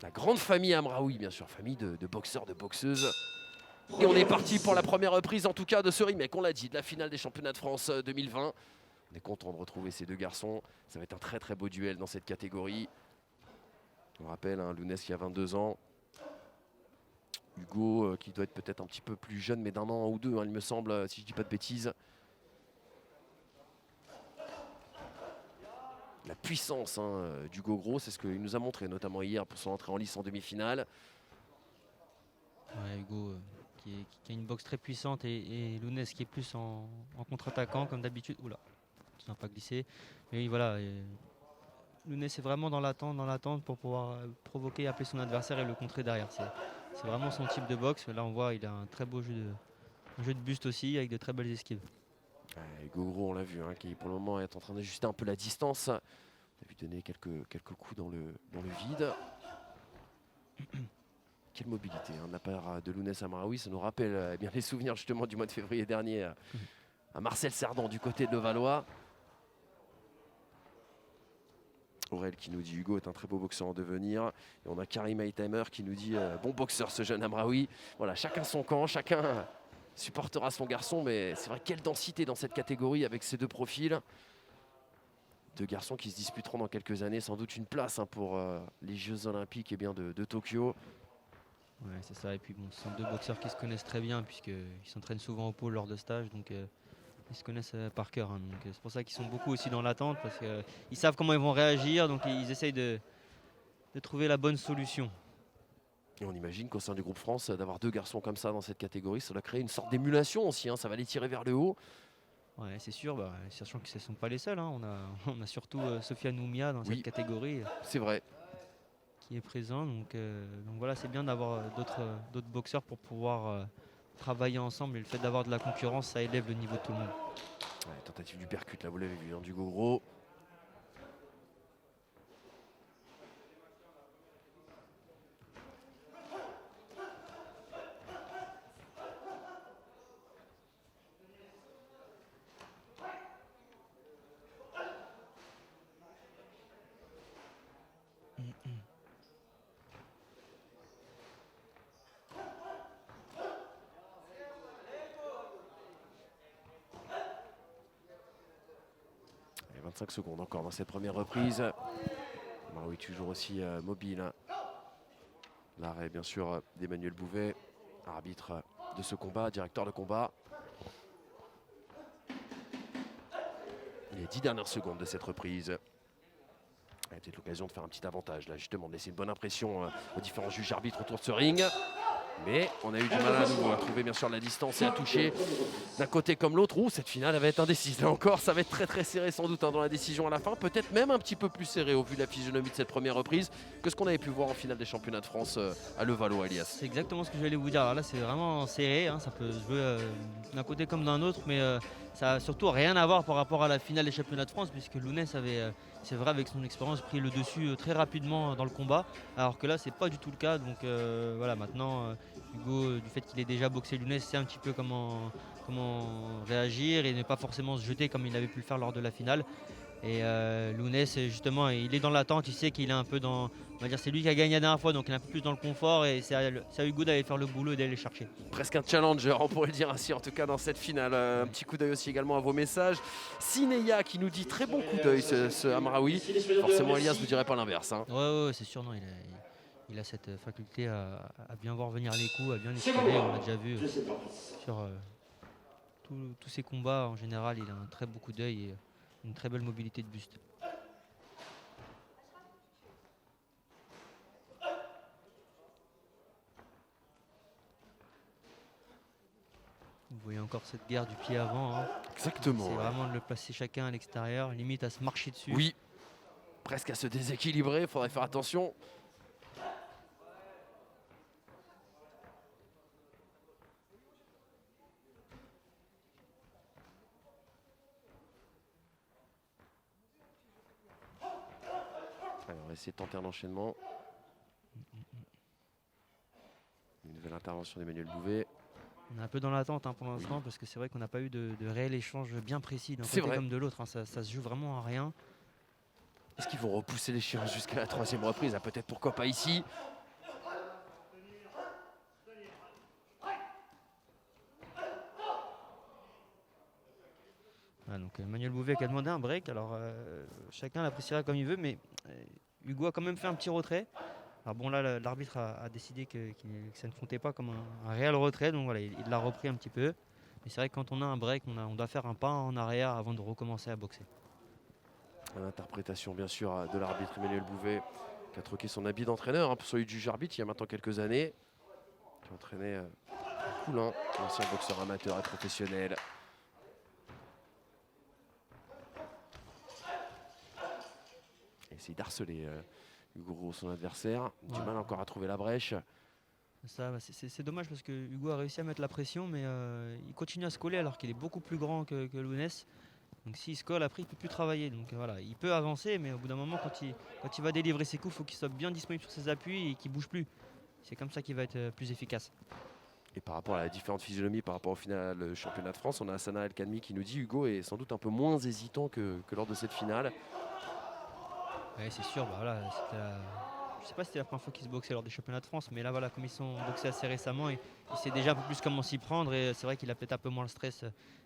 La grande famille Amraoui, bien sûr, famille de boxeurs, de boxeuses. Et on est parti pour la première reprise, en tout cas, de ce remake, on l'a dit, de la finale des championnats de France 2020. On est content de retrouver ces deux garçons. Ça va être un très très beau duel dans cette catégorie. On rappelle, hein, Lounès qui a 22 ans. Hugo qui doit être peut-être un petit peu plus jeune, mais d'un an ou deux, hein, il me semble, si je ne dis pas de bêtises. La puissance d'Hugo Gros, c'est ce qu'il nous a montré, notamment hier pour son entrée en lice en demi-finale. Ouais, Hugo qui a une boxe très puissante et Lounès qui est plus en contre-attaquant comme d'habitude. Oula, ça n'a pas glissé. Mais oui, voilà. Lounès est vraiment dans l'attente pour pouvoir provoquer, appeler son adversaire et le contrer derrière. C'est vraiment son type de boxe. Là, on voit il a un très beau jeu de buste aussi avec de très belles esquives. Hugo Gros, on l'a vu, hein, qui pour le moment est en train d'ajuster un peu la distance. On a vu donner quelques coups dans le vide. Quelle mobilité, hein, de la part de Lounès Amraoui. Ça nous rappelle bien les souvenirs justement du mois de février dernier à Marcel Cerdan du côté de Levallois. Aurel qui nous dit Hugo est un très beau boxeur en devenir. Et on a Karim Heitheimer qui nous dit bon boxeur ce jeune Amraoui. Voilà, chacun son camp, chacun supportera son garçon. Mais c'est vrai, quelle densité dans cette catégorie avec ces deux profils. Deux garçons qui se disputeront dans quelques années sans doute une place, hein, pour les Jeux Olympiques et bien de Tokyo. Ouais, c'est ça. Et puis bon, ce sont deux boxeurs qui se connaissent très bien puisqu'ils s'entraînent souvent au pôle lors de stages. Donc ils se connaissent par cœur. Hein, donc c'est pour ça qu'ils sont beaucoup aussi dans l'attente parce qu'ils savent comment ils vont réagir. Donc ils essayent de trouver la bonne solution. Et on imagine qu'au sein du groupe France, d'avoir deux garçons comme ça dans cette catégorie, ça doit créer une sorte d'émulation aussi, hein, ça va les tirer vers le haut. Ouais, c'est sûr, sachant que ce ne sont pas les seuls. Hein. On a surtout Sofiane Oumia dans Oui, cette catégorie c'est vrai. qui est présent. Donc voilà, c'est bien d'avoir d'autres boxeurs pour pouvoir travailler ensemble. Et le fait d'avoir de la concurrence, ça élève le niveau de tout le monde. Ouais, tentative du percute, là vous l'avez vu, hein, d'Hugo Gros. Et 25 secondes encore dans cette première reprise. Oui, toujours aussi mobile. Hein. L'arrêt bien sûr d'Emmanuel Bouvet, arbitre de ce combat, directeur de combat. Les 10 dernières secondes de cette reprise. Il y a peut-être l'occasion de faire un petit avantage là, justement, de laisser une bonne impression aux différents juges arbitres autour de ce ring. Mais on a eu du mal à nouveau à trouver bien sûr la distance et à toucher d'un côté comme l'autre. Cette finale elle va être indécise. Là encore, ça va être très très serré sans doute, hein, dans la décision à la fin. Peut-être même un petit peu plus serré au vu de la physionomie de cette première reprise que ce qu'on avait pu voir en finale des championnats de France à Levallois, Elias. C'est exactement ce que j'allais vous dire. Alors là, c'est vraiment serré. Hein. Ça peut se jouer d'un côté comme d'un autre. Mais ça n'a surtout rien à voir par rapport à la finale des championnats de France puisque Lounès avait, c'est vrai, avec son expérience, pris le dessus très rapidement dans le combat. Alors que là, c'est pas du tout le cas. Donc voilà, maintenant, Hugo, du fait qu'il ait déjà boxé Lounès, sait un petit peu comment réagir et ne pas forcément se jeter comme il avait pu le faire lors de la finale. Et Lounès, justement, il est dans l'attente, il sait qu'il est un peu dans... On va dire c'est lui qui a gagné la dernière fois, donc il est un peu plus dans le confort et c'est à Hugo d'aller faire le boulot et d'aller les chercher. Presque un challenger, on pourrait le dire ainsi, en tout cas dans cette finale. Un petit coup d'œil aussi également à vos messages. Sineya qui nous dit très bon coup d'œil ce Amraoui. Forcément Elias ne vous dirait pas l'inverse. Hein. Ouais, c'est sûr, non, il a cette faculté à bien voir venir les coups, à bien esquiver. On l'a déjà vu sur tous ses combats. En général, il a un très beau coup d'œil et une très belle mobilité de buste. Vous voyez encore cette guerre du pied avant. Hein. Exactement. C'est vraiment de le placer chacun à l'extérieur, limite à se marcher dessus. Oui, presque à se déséquilibrer, il faudrait faire attention. Alors, on va essayer de tenter un enchaînement. Une nouvelle intervention d'Emmanuel Bouvet. On est un peu dans l'attente, hein, pour l'instant, parce que c'est vrai qu'on n'a pas eu de réel échange bien précis d'un côté comme de l'autre. Hein. Ça se joue vraiment à rien. Est-ce qu'ils vont repousser l'échéance jusqu'à la 3e reprise? Ah, peut-être, pourquoi pas ici. Ah, donc Emmanuel Bouvet qui a demandé un break. Alors chacun l'appréciera comme il veut, mais Hugo a quand même fait un petit retrait. Alors bon, là l'arbitre a décidé que ça ne comptait pas comme un réel retrait, donc voilà, il l'a repris un petit peu. Mais c'est vrai que quand on a un break, on doit faire un pas en arrière avant de recommencer à boxer. L'interprétation bien sûr de l'arbitre Emmanuel Bouvet, qui a troqué son habit d'entraîneur pour celui du juge arbitre il y a maintenant quelques années, qui entraînait Poulain, ancien boxeur amateur et professionnel. Il essaye d'harceler Hugo, son adversaire. Du mal encore à trouver la brèche. C'est dommage parce que Hugo a réussi à mettre la pression, mais il continue à se coller alors qu'il est beaucoup plus grand que Lounès. Donc s'il se colle, après il ne peut plus travailler. Donc voilà, il peut avancer, mais au bout d'un moment, quand il va délivrer ses coups, il faut qu'il soit bien disponible sur ses appuis et qu'il ne bouge plus. C'est comme ça qu'il va être plus efficace. Et par rapport à la différente physionomie, par rapport au final championnat de France, on a Hassana El Khanmi qui nous dit Hugo est sans doute un peu moins hésitant que lors de cette finale. Oui, c'est sûr. Bah, voilà, je ne sais pas si c'était la première fois qu'ils se boxaient lors des championnats de France, mais là, voilà, comme ils sont boxés assez récemment, il sait déjà un peu plus comment s'y prendre. Et c'est vrai qu'il a peut-être un peu moins le stress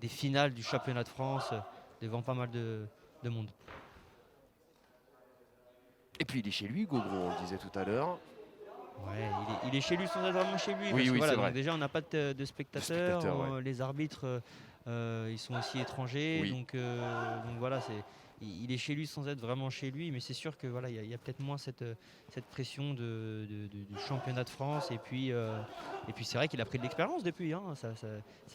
des finales du championnat de France devant pas mal de monde. Et puis il est chez lui, Hugo Gros, on le disait tout à l'heure. Ouais, il est chez lui sans être vraiment chez lui. Oui, Voilà, c'est vrai. donc déjà, on n'a pas de spectateurs. Ouais. Les arbitres, ils sont aussi étrangers. Oui. Donc voilà, il est chez lui sans être vraiment chez lui. Mais c'est sûr que voilà, il y a peut-être moins cette pression du championnat de France. Et puis c'est vrai qu'il a pris de l'expérience depuis. Hein. Ça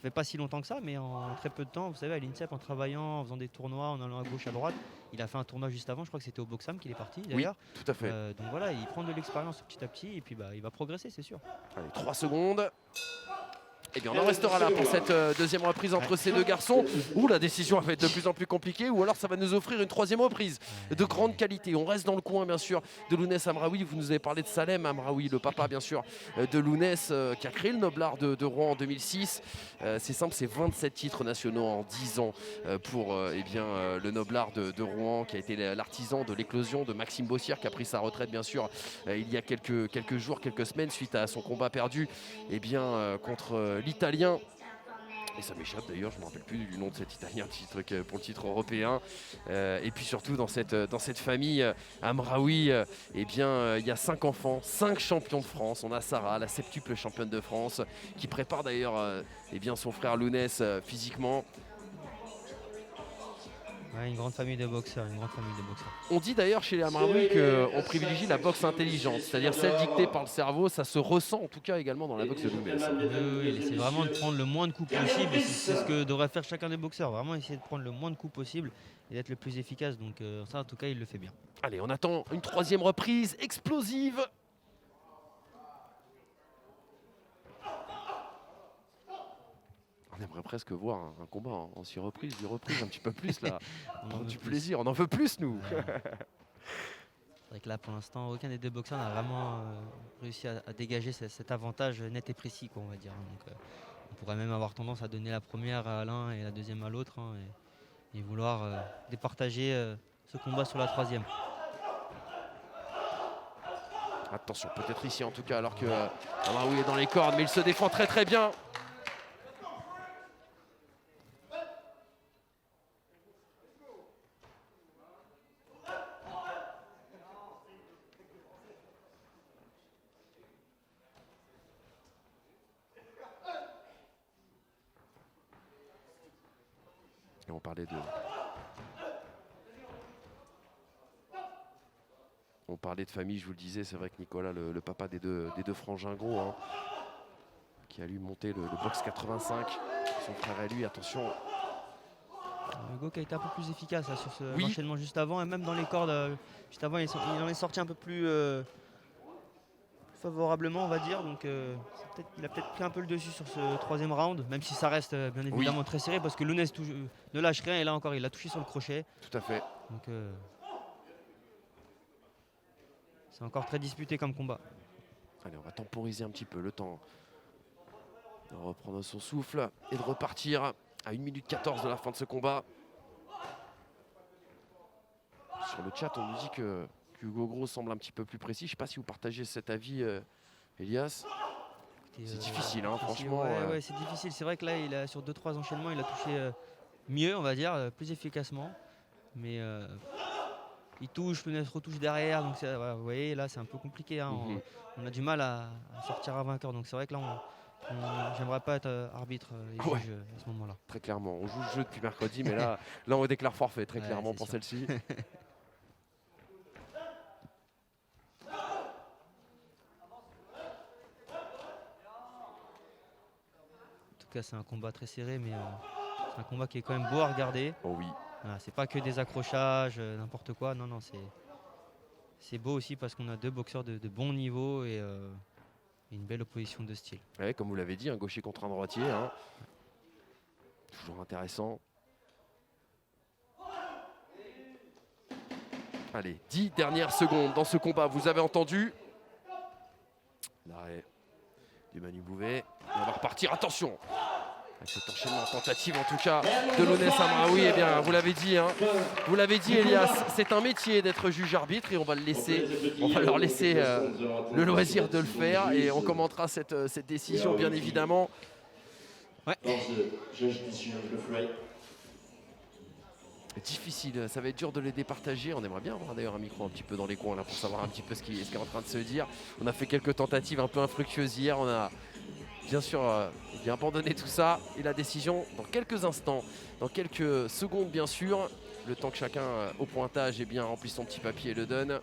fait pas si longtemps que ça, mais en très peu de temps. Vous savez, à l'INSEP, en travaillant, en faisant des tournois, en allant à gauche, à droite. Il a fait un tournoi juste avant, je crois que c'était au Boxam qu'il est parti d'ailleurs. Oui, tout à fait. Donc voilà, il prend de l'expérience petit à petit et puis il va progresser, c'est sûr. Allez, 3 secondes. Et bien on en restera là pour cette deuxième reprise entre ces deux garçons, où la décision va être de plus en plus compliquée, ou alors ça va nous offrir une 3e reprise de grande qualité. On reste dans le coin bien sûr de Lounès Amraoui. Vous nous avez parlé de Salem Amraoui, le papa bien sûr de Lounès, qui a créé le Noblard de Rouen en 2006. C'est simple, c'est 27 titres nationaux en 10 ans pour le Noblard de Rouen, qui a été l'artisan de l'éclosion de Maxime Bossière, qui a pris sa retraite bien sûr il y a quelques jours, quelques semaines, suite à son combat perdu contre l'Italien. Et ça m'échappe d'ailleurs, je ne me rappelle plus du nom de cet Italien pour le titre européen. Et puis surtout dans cette famille Amraoui, il y a 5 enfants, 5 champions de France. On a Sarah, la septuple championne de France, qui prépare d'ailleurs son frère Lounès physiquement. Ouais, une grande famille de boxeurs, On dit d'ailleurs chez les Amraoui qu'on privilégie la boxe intelligente, c'est-à-dire celle dictée par le cerveau. Ça se ressent en tout cas également dans la boxe de Lounès. Oui, c'est vraiment de prendre le moins de coups possible. C'est ce que devrait faire chacun des boxeurs, vraiment essayer de prendre le moins de coups possible et d'être le plus efficace. Donc ça en tout cas il le fait bien. Allez, on attend une 3e reprise explosive. On aimerait presque voir un combat en 6 reprises, 8 reprises, un petit peu plus là. Pour du plaisir, on en veut plus nous. C'est vrai que là pour l'instant aucun des deux boxeurs n'a vraiment réussi à dégager cet avantage net et précis, quoi, on va dire. Donc, on pourrait même avoir tendance à donner la première à l'un et la deuxième à l'autre, hein, et vouloir départager ce combat sur la 3e. Attention, peut-être ici en tout cas, alors que Amraoui est dans les cordes, mais il se défend très très bien. Et on parlait de famille, je vous le disais, c'est vrai que Nicolas, le papa des deux frangins gros, hein, qui a lui monté le box 85, son frère et lui, attention. Hugo qui a été un peu plus efficace là, sur ce enchaînement juste avant, et même dans les cordes juste avant il en est sorti un peu plus favorablement, on va dire. Donc il a peut-être pris un peu le dessus sur ce 3e round, même si ça reste bien évidemment très serré, parce que Lounès ne lâche rien, et là encore il a touché sur le crochet. Tout à fait. Donc c'est encore très disputé comme combat. Allez, on va temporiser un petit peu le temps de reprendre son souffle et de repartir à 1 minute 14 de la fin de ce combat. Sur le chat, on nous dit que Hugo Gros semble un petit peu plus précis. Je ne sais pas si vous partagez cet avis, Elias. C'est difficile, hein, franchement. Ouais, c'est difficile. C'est vrai que là, sur 2-3 enchaînements, il a touché mieux, on va dire, plus efficacement. Mais il touche, Lounès retouche derrière. Donc voilà, vous voyez, là, c'est un peu compliqué. Hein. On a du mal à sortir un vainqueur. Donc c'est vrai que là, j'aimerais pas être arbitre et juge à ce moment-là. Très clairement. On joue le jeu depuis mercredi, mais là, on déclare forfait, très clairement, pour celle-ci. En tout cas, c'est un combat très serré, mais c'est un combat qui est quand même beau à regarder. Oh oui. Voilà, c'est pas que des accrochages, n'importe quoi. Non, c'est beau aussi parce qu'on a deux boxeurs de bon niveau et une belle opposition de style. Ouais, comme vous l'avez dit, un gaucher contre un droitier. Hein. Toujours intéressant. Allez, 10 dernières secondes dans ce combat. Vous avez entendu l'arrêt du Manu Bouvet. Et on va repartir. Attention avec cet enchaînement tentative en tout cas de Lounès Amraoui. Eh bien, vous l'avez dit, hein, vous l'avez dit, Elias, c'est un métier d'être juge arbitre et on va leur laisser le loisir de le faire et on commentera cette décision bien évidemment. Ouais. Difficile, ça va être dur de les départager. On aimerait bien avoir d'ailleurs un micro un petit peu dans les coins là pour savoir un petit peu ce qui est en train de se dire. On a fait quelques tentatives un peu infructueuses hier. On a bien sûr bien abandonné tout ça. Et la décision dans quelques instants, dans quelques secondes bien sûr. Le temps que chacun au pointage remplit son petit papier et le donne.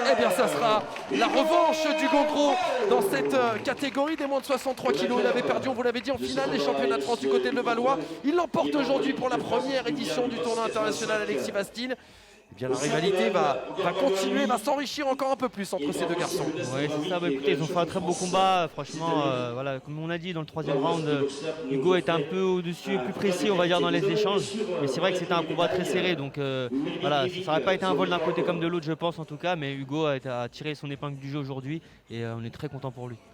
Eh bien, ça sera la revanche d'Hugo Gros dans cette catégorie des moins de 63 kilos. Il avait perdu, on vous l'avait dit, en finale des championnats de France du côté de Levallois. Il l'emporte aujourd'hui pour la première édition du tournoi international Alexis Bastine. Eh bien, la rivalité va continuer, va s'enrichir encore un peu plus entre ces deux garçons. Oui, c'est ça. Bah, écoutez, ils ont fait un très beau combat. Franchement, voilà, comme on a dit dans le troisième round, Hugo était un peu au-dessus, plus précis, on va dire, dans les échanges. Mais c'est vrai que c'était un combat très serré. Donc voilà, ça n'aurait pas été un vol d'un côté comme de l'autre, je pense en tout cas. Mais Hugo a tiré son épingle du jeu aujourd'hui et on est très content pour lui.